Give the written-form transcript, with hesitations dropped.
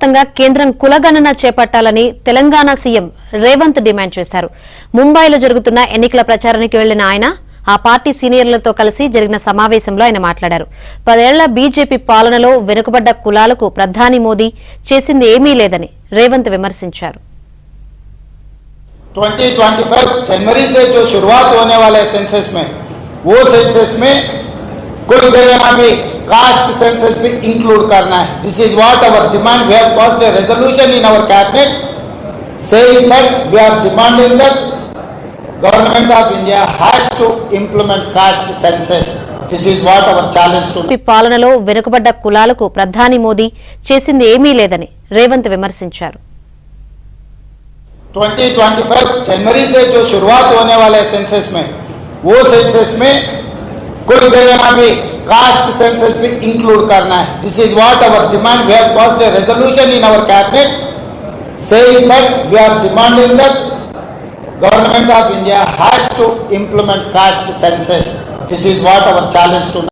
వ్యాప్తంగా కేంద్రం కులగణన చేపట్టాలని తెలంగాణ సీఎం రేవంత్ డిమాండ్ చేశారు. ముంబైలో జరుగుతున్న ఎన్నికల ప్రచారానికి వెళ్లిన ఆయన ఆ పార్టీ సీనియర్లతో కలిసి జరిగిన సమావేశంలో ఆయన మాట్లాడారు. 10 ఏళ్ల బీజేపీ పాలనలో వెనుకబడ్డ కులాలకు ప్రధాని మోదీ చేసింది ఏమీ లేదని రేవంత్ విమర్శించారు. 2025 जनवरी से जो शुरुआत होने वाले सेंसस में वो सेंसस में कुल जनगणना भी कास्ट सेंसस भी इंक्लूड करना है. This is what our demand. We have passed a resolution in our cabinet saying that we are demanding that government of India has to implement caste census. This is what our challenge to. పాలనలో వెనుకబడ్డ కులాలకు ప్రధాని మోదీ చేసింది ఏమీ లేదని రేవంత్ విమర్శించారు. 2025 जनवरी से जो शुरुआत होने वाले सेंसस में वो सेंसस में कुल जनगणना भी कास्ट सेंसस भी इंक्लूड करना है. This is what our demand. We have passed a resolution in our cabinet saying that we are demanding that government of India has to implement caste census. This is what our challenge to